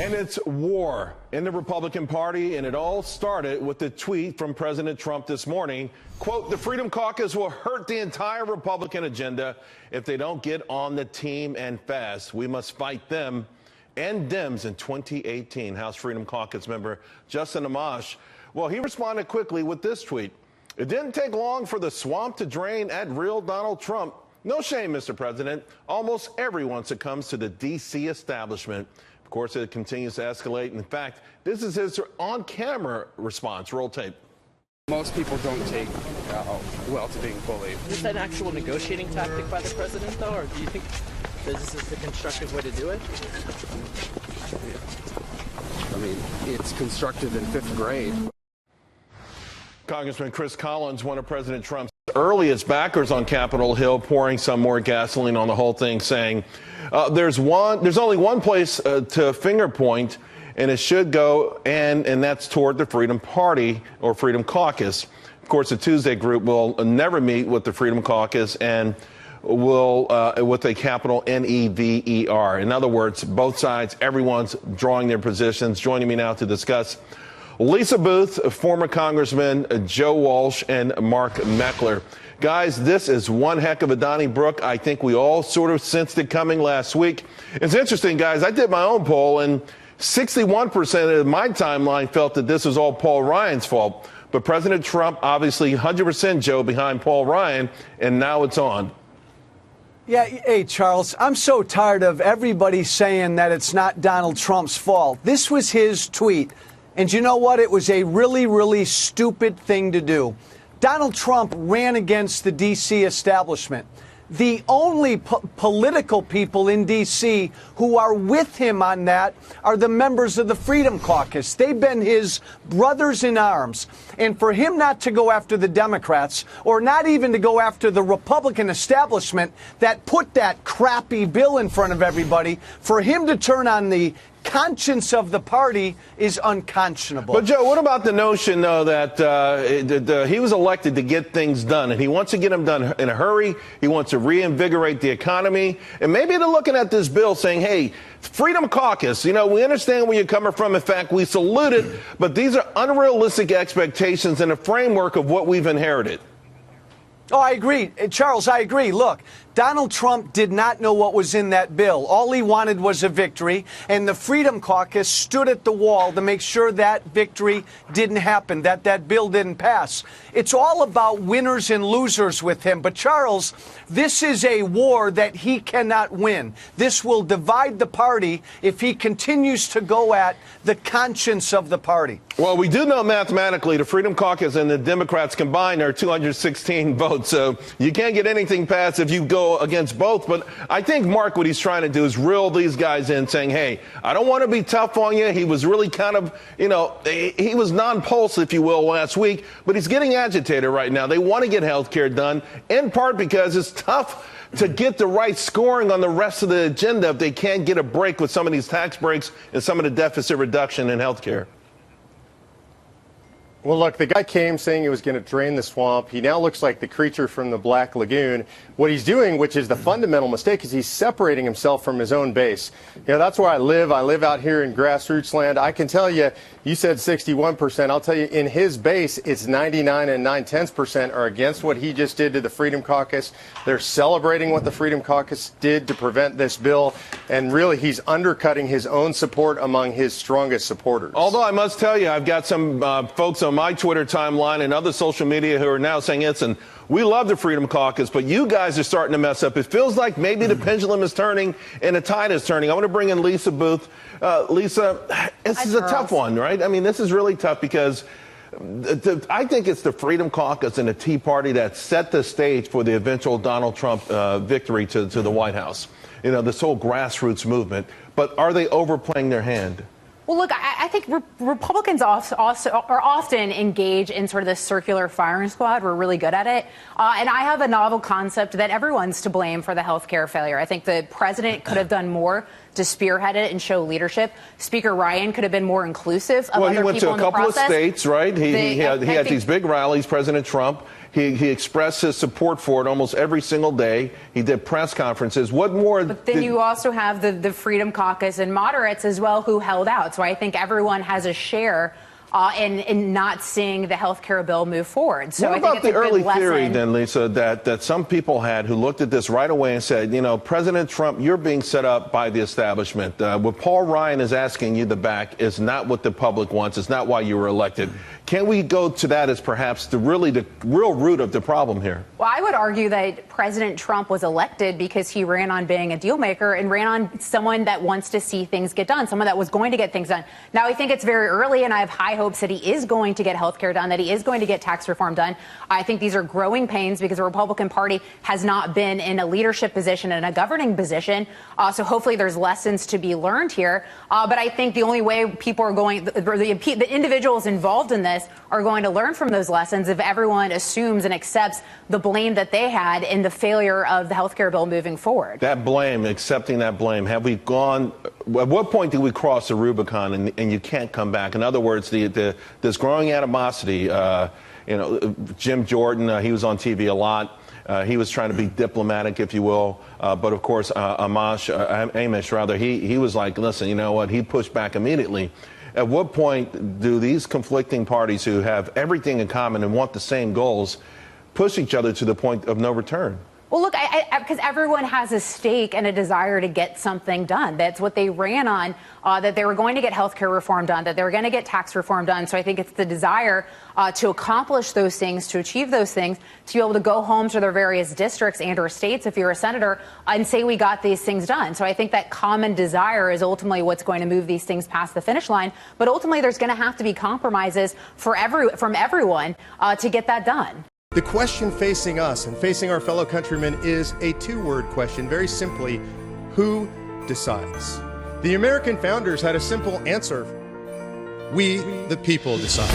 And it's war in the Republican Party, and it all started with the tweet from President Trump this morning. Quote, the Freedom Caucus will hurt the entire Republican agenda if they don't get on the team and fast. We must fight them and Dems in 2018. House Freedom Caucus member Justin Amash, well, he responded quickly with this tweet. It didn't take long for the swamp to drain at real Donald Trump. No shame, Mr. President. Almost everyone succumbs to the D.C. establishment. Of course, it continues to escalate. In fact, this is his on-camera response. Roll tape. Most people don't take well to being bullied. Is that an actual negotiating tactic by the president, though, or do you think that this is the constructive way to do it? I mean, it's constructive in 5th grade. Congressman Chris Collins, one of President Trump's earliest backers on Capitol Hill, pouring some more gasoline on the whole thing, saying there's only one place to finger point, and it should go, and that's toward the Freedom Party or Freedom Caucus. Of course, the Tuesday group will never meet with the Freedom Caucus and will with a capital Never. In other words, both sides, everyone's drawing their positions. Joining me now to discuss, Lisa Booth, former Congressman Joe Walsh, and Mark Meckler. Guys, this is one heck of a Donnybrook. I think we all sort of sensed it coming last week. It's interesting, guys. I did my own poll, and 61% of my timeline felt that this was all Paul Ryan's fault. But President Trump, obviously 100% Joe behind Paul Ryan, and now it's on. Yeah, hey, Charles, I'm so tired of everybody saying that it's not Donald Trump's fault. This was his tweet. And you know what? It was a really, really stupid thing to do. Donald Trump ran against the D.C. establishment. The only political people in D.C. who are with him on that are the members of the Freedom Caucus. They've been his brothers in arms. And for him not to go after the Democrats, or not even to go after the Republican establishment that put that crappy bill in front of everybody, for him to turn on the conscience of the party is unconscionable. But, Joe, what about the notion, though, that he was elected to get things done, and he wants to get them done in a hurry? He wants to reinvigorate the economy. And maybe they're looking at this bill saying, hey, Freedom Caucus, we understand where you're coming from. In fact, we salute it. But these are unrealistic expectations in a framework of what we've inherited. Oh, I agree. Charles, I agree. Look, Donald Trump did not know what was in that bill. All he wanted was a victory, and the Freedom Caucus stood at the wall to make sure that victory didn't happen, that bill didn't pass. It's all about winners and losers with him. But, Charles, this is a war that he cannot win. This will divide the party if he continues to go at the conscience of the party. Well, we do know mathematically the Freedom Caucus and the Democrats combined are 216 votes, so you can't get anything passed if you go against both. But I think, Mark, what he's trying to do is reel these guys in, saying, hey, I don't want to be tough on you. He was really kind of, he was non-pulse, if you will, last week, but he's getting agitated right now. They want to get health care done, in part because it's tough to get the right scoring on the rest of the agenda if they can't get a break with some of these tax breaks and some of the deficit reduction in health care. Well, look, the guy came saying he was going to drain the swamp. He now looks like the creature from the Black Lagoon. What he's doing, which is the fundamental mistake, is he's separating himself from his own base. That's where I live. I live out here in grassroots land. I can tell you, you said 61%. I'll tell you, in his base, it's 99 and 9/10% are against what he just did to the Freedom Caucus. They're celebrating what the Freedom Caucus did to prevent this bill. And really, he's undercutting his own support among his strongest supporters. Although I must tell you, I've got some folks on my Twitter timeline and other social media who are now saying, listen, we love the Freedom Caucus, but you guys are starting to mess up. It feels like maybe the pendulum is turning and the tide is turning. I want to bring in Lisa Booth. Lisa, this is a tough one, right? I mean, this is really tough because I think it's the Freedom Caucus and the Tea Party that set the stage for the eventual Donald Trump victory to the White House. This whole grassroots movement. But are they overplaying their hand? Well, look, I think Republicans also are often engaged in sort of this circular firing squad. We're really good at it. And I have a novel concept that everyone's to blame for the health care failure. I think the president could have done more to spearhead it and show leadership. Speaker Ryan could have been more inclusive of other people in the process. Well, he went to a couple of states, right? He had these big rallies, President Trump. He expressed his support for it almost every single day. He did press conferences. What more? But then you also have the Freedom Caucus and moderates as well who held out. So I think everyone has a share in not seeing the health care bill move forward. So what I think about it's the a good early lesson. theory then, Lisa, that some people had who looked at this right away and said, you know, President Trump, you're being set up by the establishment. What Paul Ryan is asking you to back is not what the public wants. It's not why you were elected. Can we go to that as perhaps the real root of the problem here? Well, I would argue that President Trump was elected because he ran on being a deal maker and ran on someone that wants to see things get done, someone that was going to get things done. Now, I think it's very early, and I have high hopes that he is going to get health care done, that he is going to get tax reform done. I think these are growing pains because the Republican Party has not been in a leadership position and a governing position. So hopefully there's lessons to be learned here. But I think the only way people are going, the individuals involved in this are going to learn from those lessons if everyone assumes and accepts the blame that they had in the failure of the health care bill moving forward. That blame, accepting that blame, have we gone, at what point do we cross the Rubicon and you can't come back? In other words, this growing animosity, Jim Jordan, he was on TV a lot. He was trying to be diplomatic, if you will. But of course, Amish, rather, he was like, listen, you know what? He pushed back immediately. At what point do these conflicting parties who have everything in common and want the same goals push each other to the point of no return? Well, look, because everyone has a stake and a desire to get something done. That's what they ran on, that they were going to get health care reform done, that they were going to get tax reform done. So I think it's the desire to accomplish those things, to achieve those things, to be able to go home to their various districts and or states, if you're a senator, and say we got these things done. So I think that common desire is ultimately what's going to move these things past the finish line. But ultimately, there's going to have to be compromises from everyone to get that done. The question facing us and facing our fellow countrymen is a two-word question, very simply, who decides? The American founders had a simple answer: we, the people, decide.